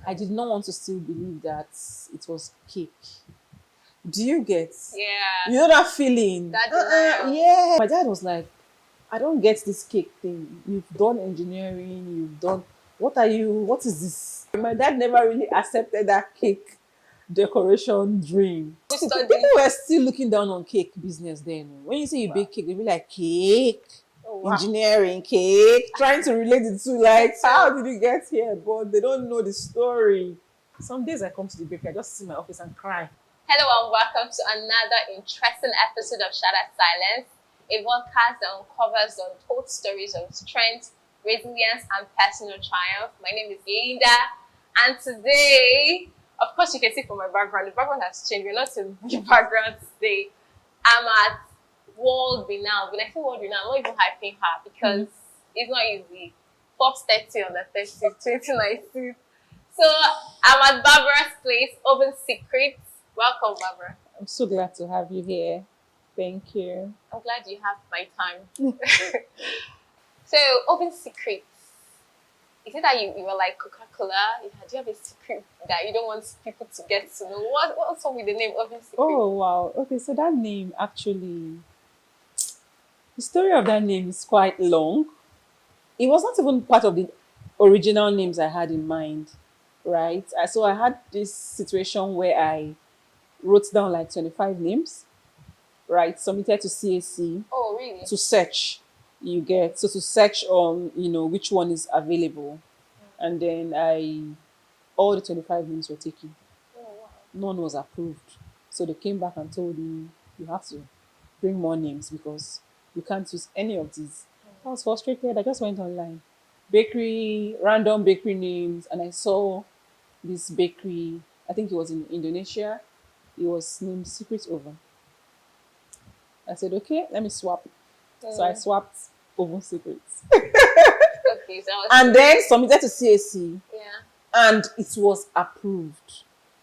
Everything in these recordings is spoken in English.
I did not want to still believe that it was cake. Do you get? Yeah. You know that feeling? That denial. Yeah. My dad was like, I don't get this cake thing. You've done engineering, you've done, what is this? My dad never really accepted that cake decoration dream. You People study. were still looking down on cake business then. When you say you bake cake, they be like, cake, Oh, wow. engineering, cake, trying to relate it to like, So, how did you get here? But they don't know the story. Some days I come to the bakery, I just sit in my office and cry. hello and welcome to another interesting episode of Shattered Silence, a podcast that uncovers the untold stories of strength, resilience, and personal triumph. My name is Linda, and today, of course, you can see from my background, the background has changed. We're not in the background today. I'm at World Renown. When I say World Renown, I'm not even hyping her because it's not easy. Forbes 30 on the 30th, 2019. So I'm at Barbara's place, Open Secrets. Welcome, Barbara. I'm so glad to have you here. Thank you. I'm glad you have my time. So, Open Secrets. Is it that you were like Coca-Cola? Do you have a secret that you don't want people to get to know? What's up with the name Open Secrets? Oh wow. Okay, so that name actually, the story of that name is quite long. It was not even part of the original names I had in mind, right? So I had this situation where I wrote down like 25 names, right? Submitted to CAC Oh, really? to search. You get so to search on which one is available, and then all the 25 names were taken. Oh, wow. None was approved. So they came back and told me, you have to bring more names because you can't use any of these. I was frustrated. I just went online. Bakery, random bakery names, and I saw this bakery, I think it was in Indonesia. It was named Secret Oven. I said, okay, let me swap. So I swapped Oven Secrets. Okay, so And then submitted to CAC, yeah. and it was approved.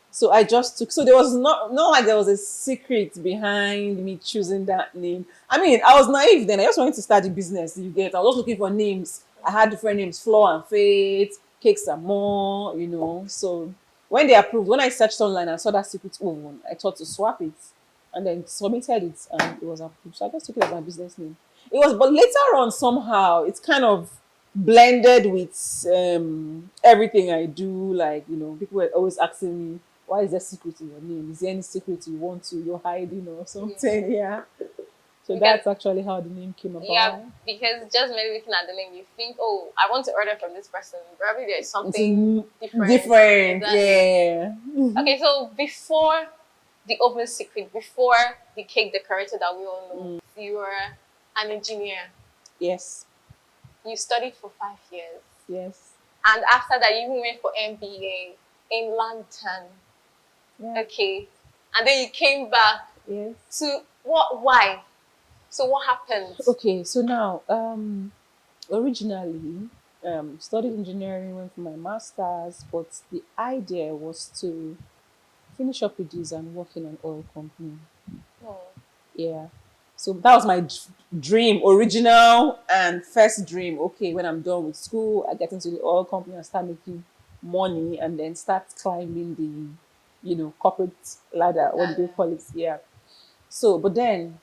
So I just took. So there was not like there was a secret behind me choosing that name. I mean, I was naive then. I just wanted to start the business. You get. I was just looking for names. I had different names: Flour and Faith, Cakes and More. So when they approved, when I searched online and saw that secret oven, I thought to swap it, and then submitted it, and it was approved. So I just took it as my business name. It was, but later on somehow it's kind of blended with everything I do. Like, people were always asking me, why is there secret in your name? Is there any secret you're hiding or something? Yeah. So Because- that's actually how the name came about. Yeah, because just maybe looking at the name, you think, oh, I want to order from this person. Probably there's something different. Different, Exactly. yeah. Okay, so before the Open Secret, before the cake decorator that we all know, you were an engineer. Yes, You studied for 5 years. yes. And after that, you even went for MBA in London. Yeah. Okay. And then you came back Yes. to why? So what happened? Okay, so now, originally, studied engineering, went for my master's, but the idea was to finish up with this and work in an oil company. Hmm. Yeah. So that was my dream, original and first dream. Okay, when I'm done with school, I get into the oil company and start making money and then start climbing the, corporate ladder. What do they call it? Yeah. So, but then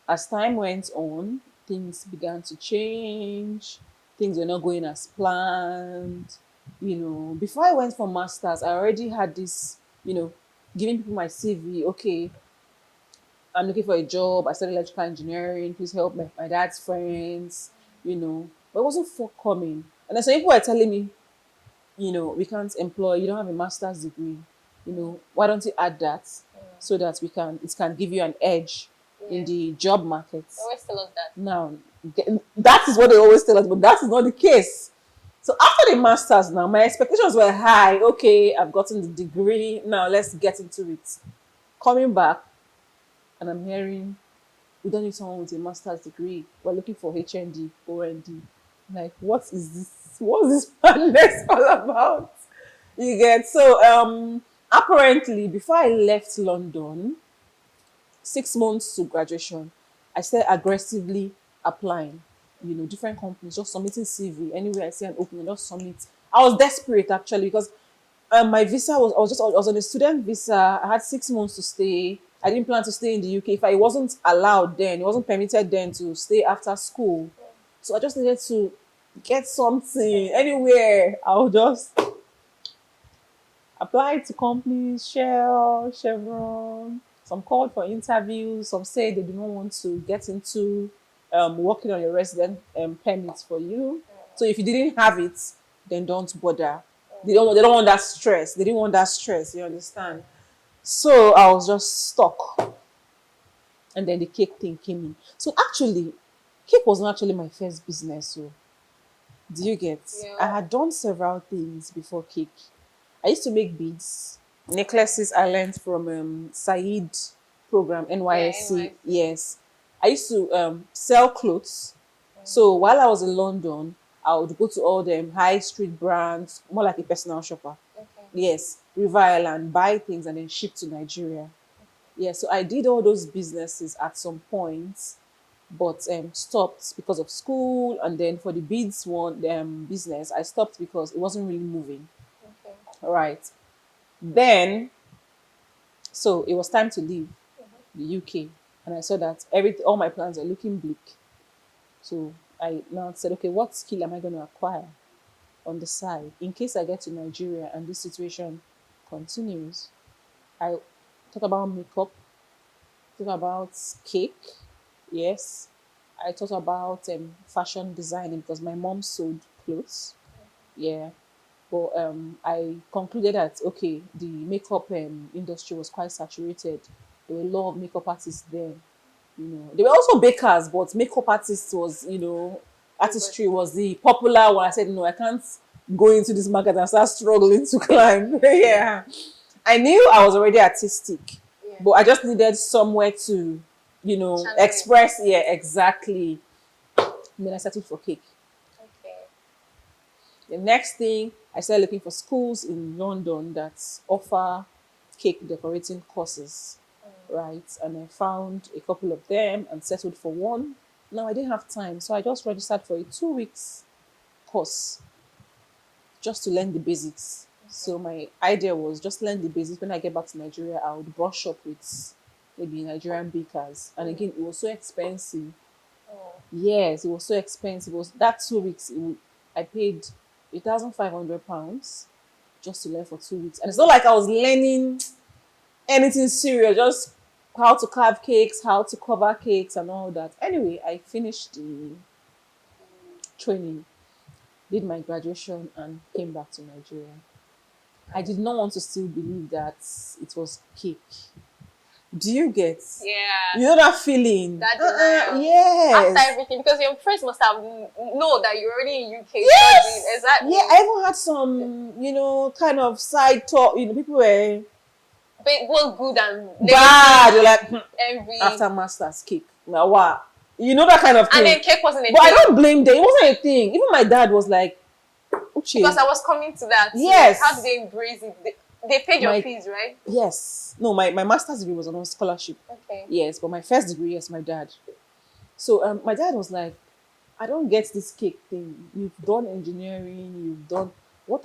as time went on, things began to change. Things were not going as planned. Before I went for masters, I already had this, giving people my CV. Okay, I'm looking for a job. I studied electrical engineering. Please help my dad's friends. But it wasn't forthcoming. And then some people were telling me, we can't employ, you don't have a master's degree. Why don't you add that so that it can give you an edge in Yeah. the job market. They always tell us that. Now, that is what they always tell us, but that is not the case. So after the masters now, my expectations were high. Okay, I've gotten the degree. Now let's get into it. Coming back, and I'm hearing, we don't need someone with a master's degree. We're looking for HND, OND. Like, what is this? What's this madness all about? You get. So apparently before I left London, 6 months to graduation, I started aggressively applying, different companies, just submitting CV. Anywhere I see an opening, just submit. I was desperate actually because My visa was I was on a student visa. I had 6 months to stay. I didn't plan to stay in the UK. If I wasn't allowed then, it wasn't permitted then to stay after school. So I just needed to get something anywhere. I'll just apply to companies, Shell, Chevron. Some called for interviews. Some say they do not want to get into working on your resident permit for you. So if you didn't have it, then don't bother. They don't want that stress. They didn't want that stress. You understand? So I was just stuck. And then the cake thing came in. So actually, cake was not actually my first business. So do you get? I Yeah. had done several things before cake. I used to make beads, necklaces I learned from Said program, Yeah, NYSC. NYC. Yes. I used to sell clothes. So while I was in London, I would go to all them high street brands, more like a personal shopper. Okay. Yes, River Island, buy things and then ship to Nigeria. Yeah, so I did all those businesses at some point, but stopped because of school. And then for the beads one business, I stopped because it wasn't really moving. Okay. All right. Then, so it was time to leave the UK, and I saw that all my plans are looking bleak. So I now said, okay, what skill am I going to acquire on the side in case I get to Nigeria and this situation continues? I thought about makeup, thought about cake, yes. I thought about fashion designing because my mom sold clothes, yeah. But I concluded that okay, the makeup industry was quite saturated. There were a lot of makeup artists then. There were also bakers, but makeup artists was Over. artistry was the popular one. I said no, I can't go into this market and start struggling to climb. Yeah, I knew I was already artistic, Yeah. but I just needed somewhere to Channel it. express. Yeah, exactly. And then I settled for cake. Okay. The next thing, I started looking for schools in London that offer cake decorating courses, right? And I found a couple of them and settled for one. Now I didn't have time, so I just registered for a 2 weeks course just to learn the basics. So my idea was just learn the basics. When I get back to Nigeria, I would brush up with maybe Nigerian bakers. And again, it was so expensive. Oh. Yes, it was so expensive. It was that 2 weeks. I paid £1,500 just to learn for 2 weeks, and it's not like I was learning anything serious. Just how to carve cakes, how to cover cakes, and all that. Anyway, I finished the training, did my graduation, and came back to Nigeria. I did not want to still believe that it was cake. Do you get? Yeah. You know that feeling? That denial. Yes. After everything, because your friends must have know that you're already in UK studying. Yes. Exactly. Yeah, I even had some, kind of side talk. People were But both good and bad. You're negative, like, envy. after master's cake. Now, wow. You know that kind of thing. And then cake wasn't a But I thing. don't blame them. It wasn't a thing. Even my dad was like, Uche. Because I was coming to that. Yes. How did they embrace it? They paid your My- fees, right? Yes. No, my master's degree was on a scholarship. Okay. Yes, but my first degree, yes, my dad. So my dad was like, I don't get this cake thing. You've done engineering, what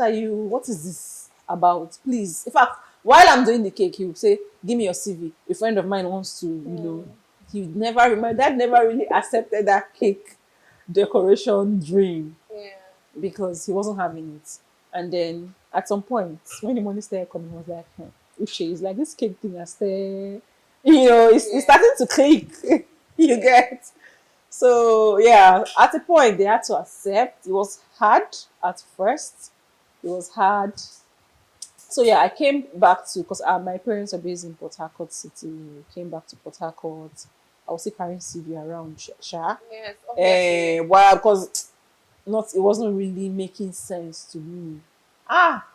is this about? Please. In fact, while I'm doing the cake, he would say, give me your CV. A friend of mine wants to, my dad never really accepted that cake decoration dream Yeah. because he wasn't having it. And then at some point, when the money started coming, I was like, Uche, it's like this cake thing has started, it's starting to click. You get? So yeah, at a point they had to accept. It was hard at first. It was hard. So yeah, I came back to because my parents are based in Port Harcourt City. Came back to Port Harcourt. I was still carrying CV around Sha. Yes, obviously. Well, because it wasn't really making sense to me.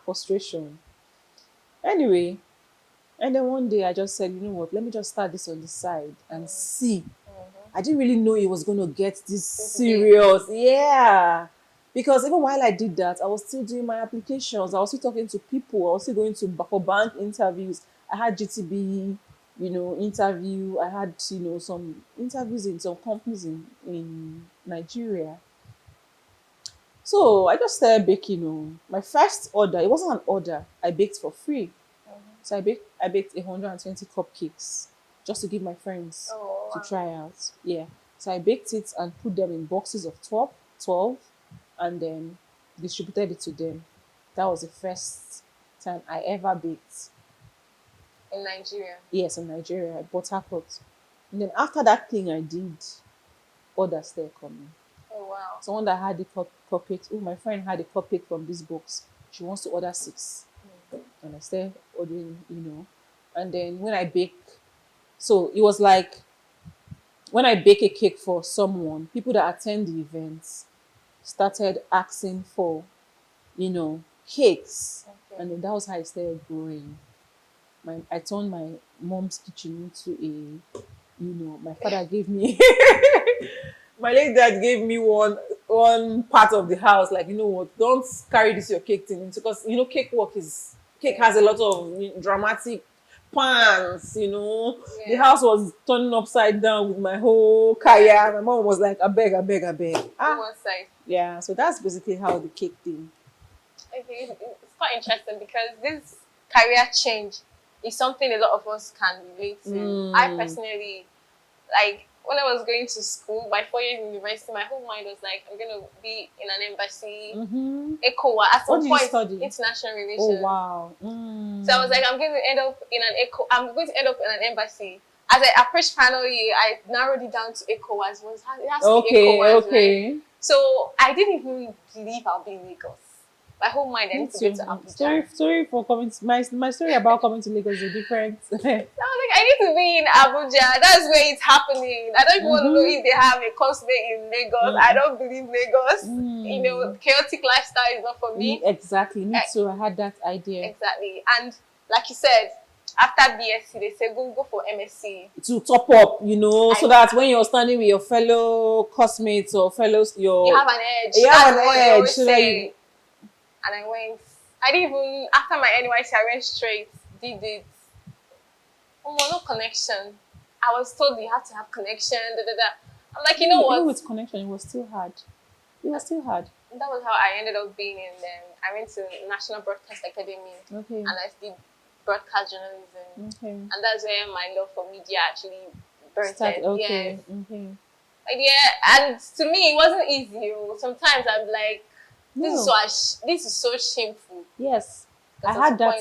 Frustration. Anyway, and then one day I just said, you know what, let me just start this on the side and see. I didn't really know it was going to get this serious. Yeah. Because even while I did that, I was still doing my applications. I was still talking to people. I was still going for bank interviews. I had GTB, interview. I had, some interviews in some companies in Nigeria. So I just started baking. My first order, it wasn't an order. I baked for free. So I baked 120 cupcakes just to give my friends Oh, to wow. try out. Yeah. So I baked it and put them in boxes of 12, and then distributed it to them. That was the first time I ever baked. In Nigeria. Yes, in Nigeria, at Port Harcourt. And then after that thing I did, orders started coming. Oh, wow. Someone that had the cupcakes, oh, my friend had a cupcake from this box. She wants to order six. And I started ordering. And then when I bake, so it was like when I bake a cake for someone, people that attend the events started asking for, cakes. Okay. And then that was how I started growing. I turned my mom's kitchen into my father gave me my late dad gave me one part of the house, like, you know what, don't carry this your cake thing into, because cake has a lot of dramatic pans. The Yeah. house was turning upside down with my whole kaya. My mom was like, I beg, I beg, I beg. One side. Yeah, so that's basically how the cake thing. I think it's quite interesting because this career change is something a lot of us can relate to. I personally, like, when I was going to school, my 4 years in university, my whole mind was like, I'm going to be in an embassy, ECOWAS, at What some did you point, study? international Oh relations. wow. So I was like, I'm going to end up in I'm going to end up in an embassy. As I approached final year, I narrowed it down to ECOWAS. It has to be ECOWAS, right? So I didn't even believe I'll be in Lagos. My whole mind, I need to go to Abuja. Story for coming to, my story about coming to Lagos is different. I was like, I need to be in Abuja. That's where it's happening. I don't even want to know if they have a consulate in Lagos. I don't believe Lagos. Chaotic lifestyle is not for me. Exactly. Me too. I had that idea. Exactly. And like you said, after BSc, they say go for MSc. To top up, so that when you're standing with your fellow classmates or fellows, you have an edge. You have an edge. So say. And I went. I didn't even, after my NYC, I went straight, did it. Oh, no connection. I was told you have to have connection. I'm like, you know what? Even with connection, it was still hard. It was still hard. That was how I ended up being in. I went to National Broadcast Academy. Okay. And I did broadcast journalism. Okay. And that's where my love for media actually birthed. Okay. Yes. Okay. Yeah, and to me it wasn't easy. Sometimes I'm like, this is so shameful. Yes. I had that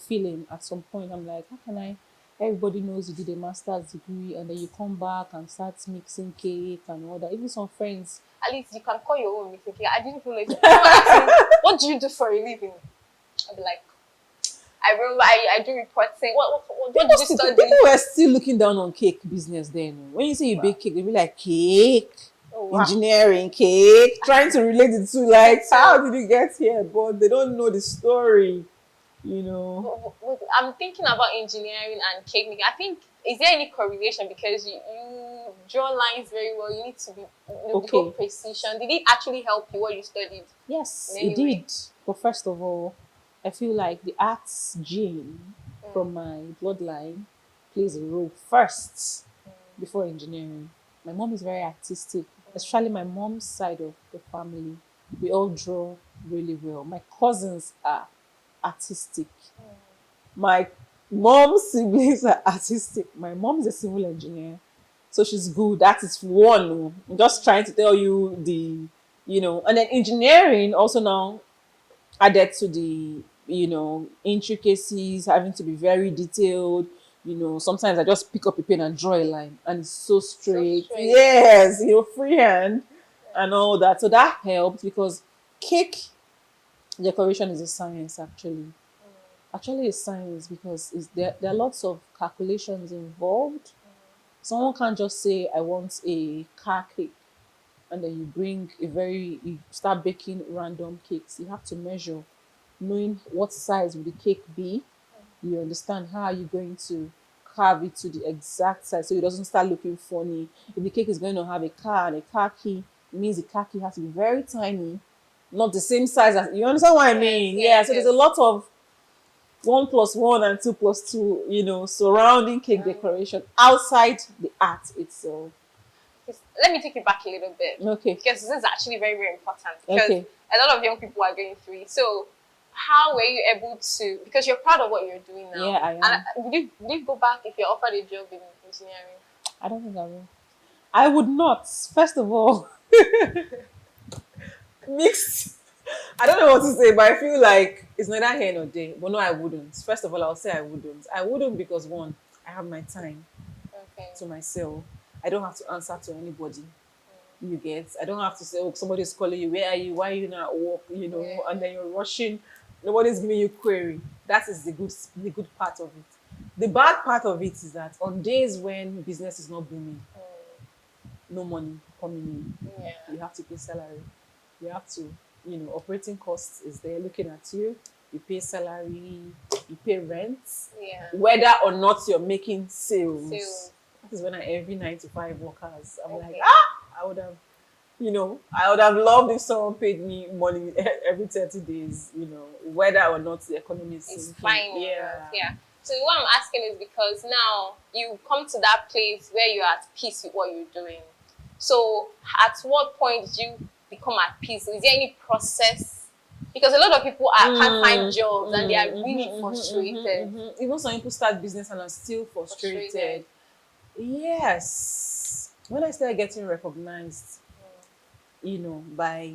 feeling at some point. I'm like, how can I? Everybody knows you did a master's degree and then you come back and start mixing cake and all that. Even some friends. At least you can call your own mixing cake. I didn't feel like someone asked me, what do you do for a living? I'd be like, I remember I do reporting. What did you study? People were still looking down on cake business then. When you say you bake cake, they be like, cake, engineering, cake, trying to relate it to like, how did you get here? But they don't know the story, I'm thinking about engineering and cake making. I think, is there any correlation? Because you draw lines very well. You need to be with precision. Did it actually help you what you studied? Yes, it did. But first of all, I feel like the arts gene from my bloodline plays a role first before engineering. My mom is very artistic, especially my mom's side of the family. We all draw really well. My cousins are artistic. My mom's siblings are artistic. My mom is a civil engineer, so she's good. That is one. I'm just trying to tell you and then engineering also now added to the intricacies, having to be very detailed. Sometimes I just pick up a pen and draw a line and it's so straight. Yes, freehand and all that. So that helped because cake decoration is a science actually. Actually, it's science because there are lots of calculations involved. Someone can't just say, I want a car cake, and then you start baking random cakes. You have to measure, knowing what size will the cake be. You understand how are you going to carve it to the exact size so it doesn't start looking funny. If the cake is going to have a car and a car key, it means the car key has to be very tiny, not the same size as, you understand what I mean? So there's a lot of 1 + 1 and 2 + 2, surrounding cake decoration outside the art itself. let me take you back a little bit. Okay. Because this is actually very, very important. Because Okay. a lot of young people are going through it. So, how were you able to? Because you're proud of what you're doing now. Yeah, I am. And would you go back if you're offered a job in engineering? I don't think I will. I would not. First of all, mixed. I don't know what to say, but I feel like it's neither here nor there. But no, I wouldn't. First of all, I'll say I wouldn't. I wouldn't because one, I have my time Okay. to myself. I don't have to answer to anybody. You get. I don't have to say, oh, somebody's calling you. Where are you? Why are you not at work? You know, Yeah. and then you're rushing. Nobody's giving you query. That is the good part of it. The bad part of it is that on days when business is not booming, no money coming in, Yeah. you have to pay salary. You have to, operating costs is there looking at you. You pay salary, you pay rent, Yeah. whether or not you're making sales. Sales. That is when every 9 to 5 workers, I'm like, Okay. I would have, I would have loved if someone paid me money every 30 days, whether or not the economy is It's sinking. fine. Yeah. Yeah. So what I'm asking is because now you come to that place where you're at peace with what you're doing. So at what point did you become at peace? Is there any process? Because a lot of people can't find jobs and they are really frustrated. Even some people start business and are still frustrated. Yes. When I started getting recognized, by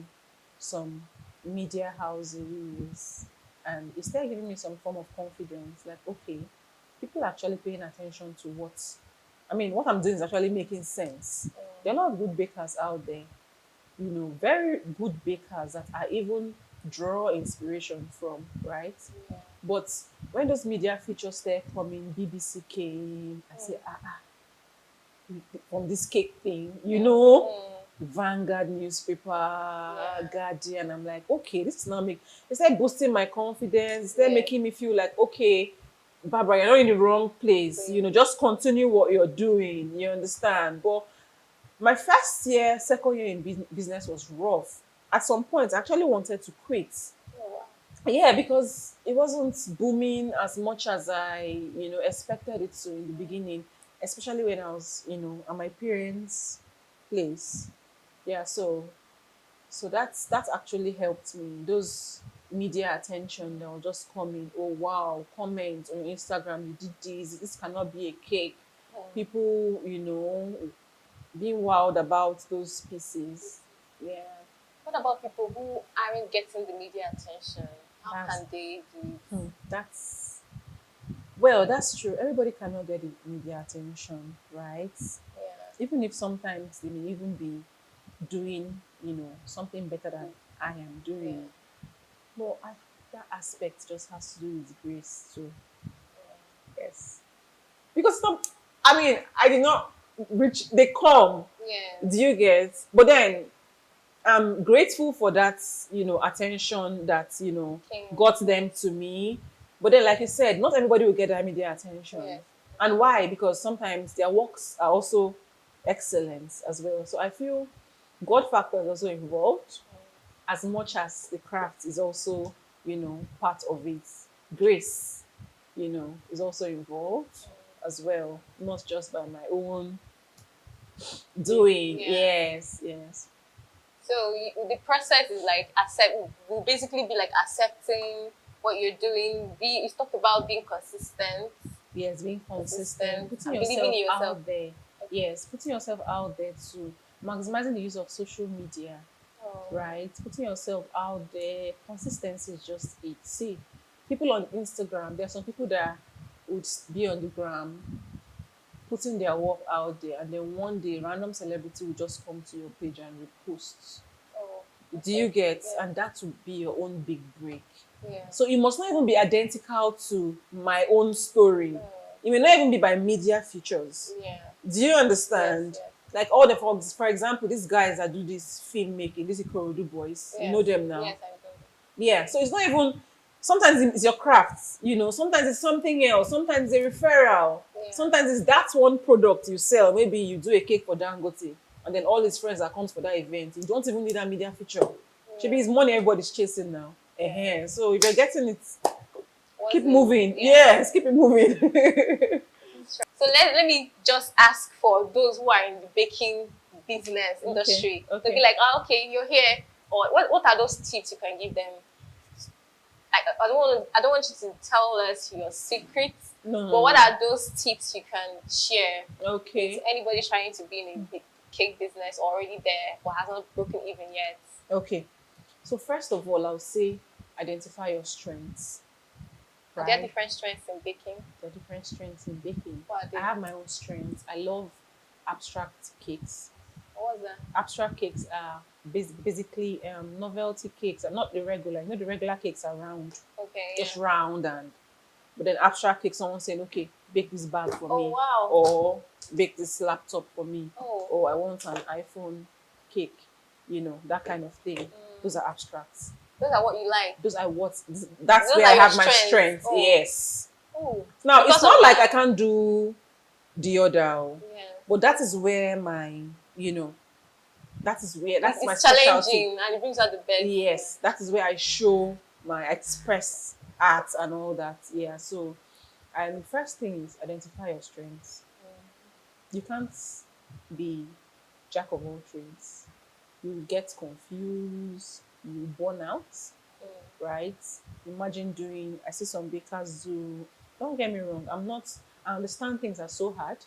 some media houses, and it started giving me some form of confidence, like, okay, people are actually paying attention to what I'm doing is actually making sense. There are a lot of good bakers out there, very good bakers that I even draw inspiration from, right? Yeah. But when those media features started coming, BBC came, I say, from this cake thing, Vanguard newspaper, Guardian. I'm like, okay, this is not making. It's like boosting my confidence. It's like making me feel like, okay, Barbara, you're not in the wrong place. Just continue what you're doing. You understand? But my first year, second year in business was rough. At some point, I actually wanted to quit. Oh, wow. Yeah, because it wasn't booming as much as I, expected it to in the beginning, especially when I was, at my parents' place. Yeah, so that actually helped me. Those media attention that will just come in. Oh wow, comment on your Instagram, you did this. This cannot be a cake. People, being wild about those pieces. Yeah. What about people who aren't getting the media attention? How That's- can they do it? That's true. Everybody cannot get the media attention, right? Yeah. Even if sometimes they may even be doing, something better than I am doing. But that aspect just has to do with grace too. Yes. Because I did not reach, they come, Yeah. do you get? But then I'm grateful for that, attention that, Okay. got them to me. But then, like you said, not everybody will get that media attention. Yes. And why? Because sometimes their works are also excellent as well. So I feel God factor is also involved as much as the craft is also, part of it. Grace, is also involved as well, not just by my own doing. Yeah. Yes. So the process is like will basically be like accepting what you're doing. You talked about being consistent. Yes, being consistent, putting and believing in yourself yourself. out there. Yes, putting yourself out there to maximizing the use of social media, right? Putting yourself out there. Consistency is just it. See, people on Instagram, there are some people that would be on the gram putting their work out there, and then one day random celebrity will just come to your page and repost. Oh, Do you get? Yeah. And that would be your own big break. yeah. So it must not even be identical to my own story. It may not even be by media features. Yeah. Do you understand? Yes, yes. Like all the folks, for example, these guys that do this filmmaking, these Ikorodu boys, you know them now. Yes, I do. Yeah, so it's not even, sometimes it's your craft, sometimes it's something else, sometimes it's a referral, sometimes it's that one product you sell. Maybe you do a cake for Dangote, and then all his friends that comes for that event, you don't even need that media feature. Maybe it's money everybody's chasing now. So if you're getting it, keep moving. Yes, keep it moving. So let me just ask for those who are in the baking business Okay. industry. They'll be Okay. like, oh, okay, you're here. Or what are those tips you can give them? I don't want you to tell us your secrets, No, but no, what no. are those tips you can share with Okay. anybody trying to be in a big cake business or already there or has not broken even yet? Okay. So first of all, I'll say identify your strengths, Are there right? different strengths in baking? The different strengths in baking. What are I they? have my own strengths. I love abstract cakes. What was that? Abstract cakes are basically novelty cakes. Are not the regular. You know, the regular cakes are round, Okay, just yeah. round, and but then abstract cake, someone saying, okay, bake this bag for Oh me, wow. or bake this laptop for me, Oh. or I want an iPhone cake, that kind of thing. Those are abstracts. Those are what you like. Those are what that's Those where are I your have my strengths. strength. Oh. Yes. Oh. Now it's Because of not like I that. can't do the other, oh, Yeah. but that is where my, that is where that's my It's specialty. challenging and it brings out the best. Yes, that is where I show my express art and all that. Yeah. So, and first thing is identify your strengths. You can't be jack of all trades. You get confused, you burn out, right? Imagine doing, I see some bakers do, don't get me wrong, I understand things are so hard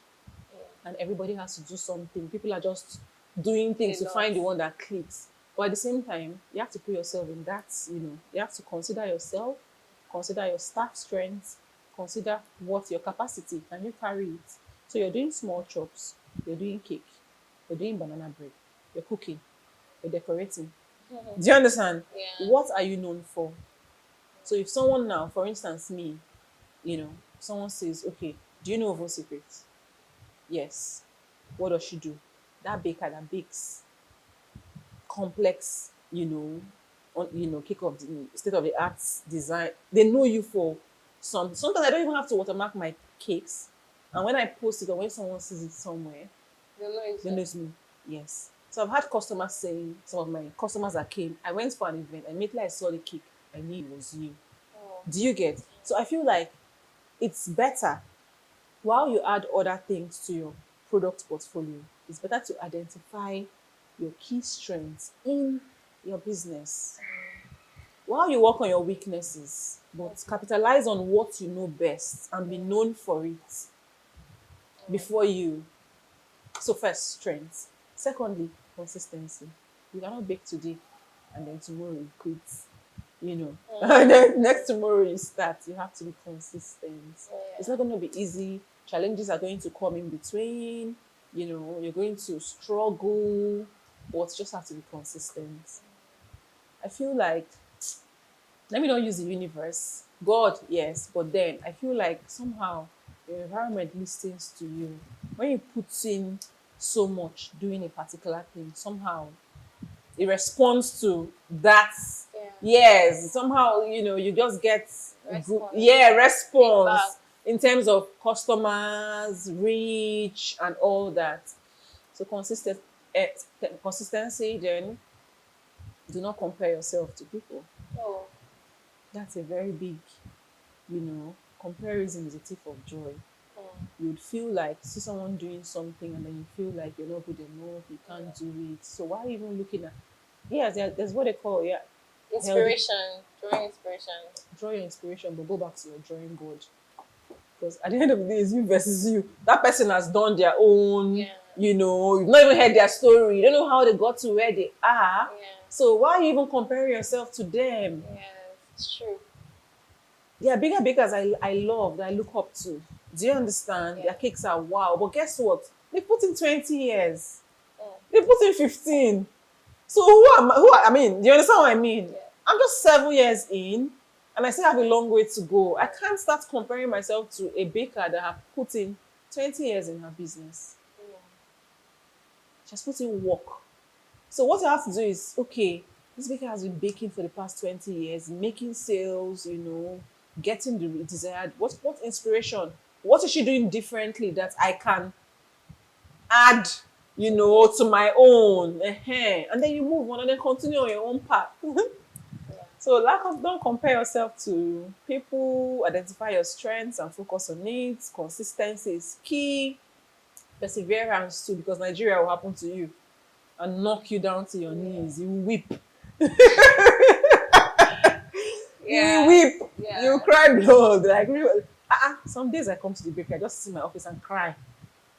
and everybody has to do something. People are just doing things A to lot. find the one that clicks. But at the same time, you have to put yourself in that, you have to consider yourself, consider your staff strength, consider what your capacity, can you carry it? So you're doing small chops, you're doing cake, you're doing banana bread, you're cooking, you're decorating. Do you understand? Yeah. What are you known for? So if someone now, for instance, me, someone says, okay, do you know Oven Secrets? Yes. What does she do? That baker that bakes complex, cake of the state of the art design. They know you for sometimes I don't even have to watermark my cakes. And when I post it or when someone sees it somewhere, You know it's they know it's me. Yes. So I've had customers saying, some of my customers that came, I went for an event, and immediately I saw the cake, I knew it was you. oh. Do you get? So I feel like it's better while you add other things to your product portfolio, it's better to identify your key strengths in your business while you work on your weaknesses, but capitalize on what you know best and be known for it before you. So, first, strengths. Secondly, consistency. You cannot bake today and then tomorrow you quit. And then next tomorrow you start. You have to be consistent. It's not going to be easy. Challenges are going to come in between. You're going to struggle, but just have to be consistent. I feel like, let me not use the universe. God, yes, but then I feel like somehow your environment listens to you. When you put in so much doing a particular thing, somehow it responds to that. Yeah. Yes, somehow you just get good, Response. response Feedback. in terms of customers, reach, and all that. So consistency. Then do not compare yourself to people. Oh. That's a very big, comparison is a thief of joy. Mm. You'd feel like see someone doing something and then you feel like you're not good enough, you can't do it. So why are you even looking at, yes, there's what they call, healthy. Inspiration. Drawing inspiration. Draw your inspiration, but go back to your drawing board. Because at the end of the day, it's you versus you. That person has done their own, Yeah. you've not even heard their story. You don't know how they got to where they are. Yeah. So why are you even comparing yourself to them? Yes, it's true. There are bigger bakers I love, that I look up to. Do you understand? Yeah. Their cakes are wow. But guess what? They put in 20 years. Mm. They put in 15. So I mean, do you understand what I mean? Yeah. I'm just 7 years in and I still have a long way to go. I can't start comparing myself to a baker that have put in 20 years in her business. Yeah. She has put in work. So what you have to do is, okay, this baker has been baking for the past 20 years, making sales, getting the desired. What inspiration? What is she doing differently that I can add, to my own? And then you move on and then continue on your own path. So don't compare yourself to people, identify your strengths and focus on it. Consistency is key. Perseverance too, because Nigeria will happen to you. and knock you down to your knees. You weep. Yeah. You weep. Yeah. You cry blood. Like, some days I come to the bakery, I just sit in my office and cry.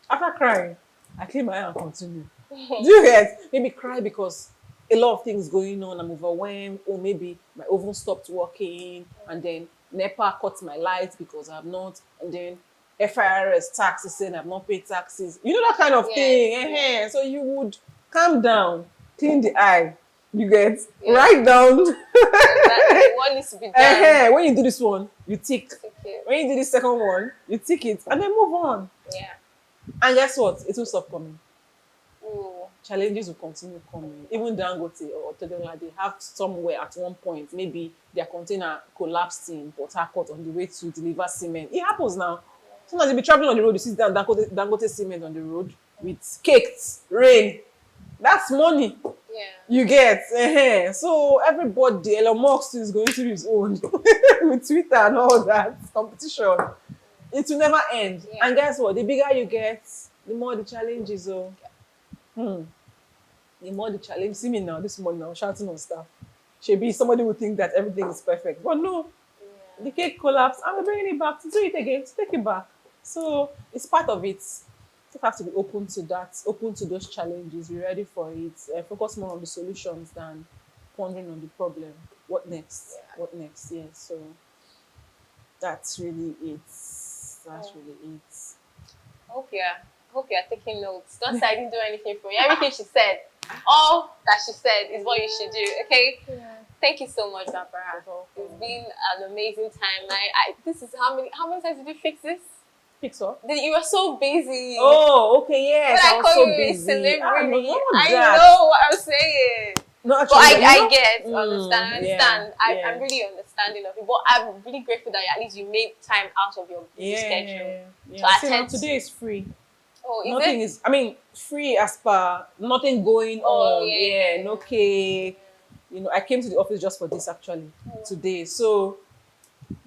After crying, I clean my eye and continue. Do you get? Maybe cry because a lot of things going on, I'm overwhelmed, or maybe my oven stopped working, and then NEPA cut my lights because I have not, and then FIRS taxes saying I've not paid taxes. You know that kind of Yes, thing. yes. So you would calm down, clean the eye. You get? Yeah. Write down. Exactly. What needs to be done? When you do this one, you tick. Take it. When you do the second one, you tick it, and then move on. Yeah. And guess what? It will stop coming. Ooh. Challenges will continue coming. Even Dangote or Tedela, they have somewhere at one point, maybe their container collapsed in Port Harcourt on the way to deliver cement. It happens now. Sometimes you be traveling on the road, you see Dangote cement on the road with caked rain. That's money. Yeah. You get. So everybody, Elon Musk is going through his own with Twitter and all that competition. It will never end. Yeah. And guess what? The bigger you get, the more the challenges. The more the challenge. See me now, this morning, I was shouting on staff. Maybe somebody would think that everything is perfect. But no, Yeah. the cake collapsed. I'm bringing it back to do it again, to take it back. So it's part of it. You have to be open to that, open to those challenges, be ready for it, focus more on the solutions than pondering on the problem. What next? Yeah. What next? Yeah. So that's really it. That's really it. Hope you're taking notes. Don't say I didn't do anything for you. Everything she said, all that she said is what you should do. Okay. Yeah. Thank you so much, Barbara. It's been an amazing time. This is how many times did you fix this? Fix up. You were so busy. Oh, okay, yes. When I was call so you a busy. celebrity, No, I that. know what I'm saying. No, But actually, I get, understand. yeah. I'm really understanding of it. But I'm really grateful that at least you made time out of your busy schedule. Yeah. So See, now, attend today is free. Oh, is Nothing it? is, I mean, free as per nothing going Oh, on. yeah. No cake. I came to the office just for this actually today. So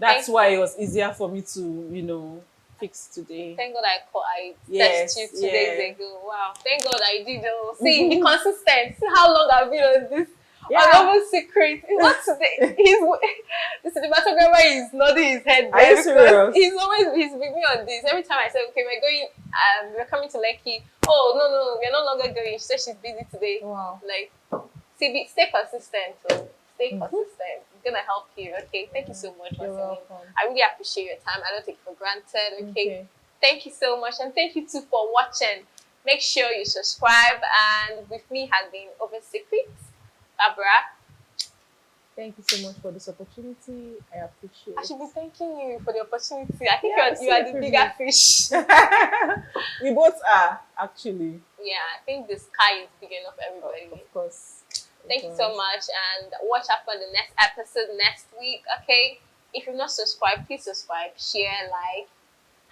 that's why it was easier for me to, fix today. Thank God I Yes, texted you 2 days yeah. ago. Wow. Thank God I did. See, be consistent. See how long I've been on this. Yeah. Unnovel secret. It's not today. The cinematographer is nodding his head. Are you serious? He's with me on this. Every time I say, okay, we're coming to Lekki. Oh, no, we're no longer going. She said she's busy today. Wow. Like, stay consistent. So stay consistent. It's gonna help you. Okay. Thank you so much. You're Waseline. welcome. I really appreciate your time. I don't take it for granted. Okay. Thank you so much, and thank you too for watching. Make sure you subscribe. And with me has been Open Secrets, Barbara. Thank you so much for this opportunity. I appreciate I it. should be thanking you for the opportunity. I think Yeah, you are it's the a bigger fish. We both are, actually. Yeah, I think the sky is big enough for everybody. Of course. Thank you so much, and watch out for the next episode next week. Okay, if you're not subscribed, please subscribe, share, like,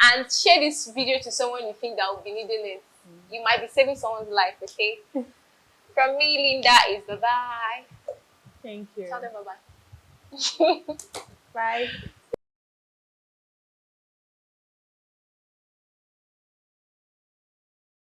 and share this video to someone you think that will be needing it. You might be saving someone's life. Okay. From me, Linda, is bye bye. Thank you. Tell them bye bye. Bye.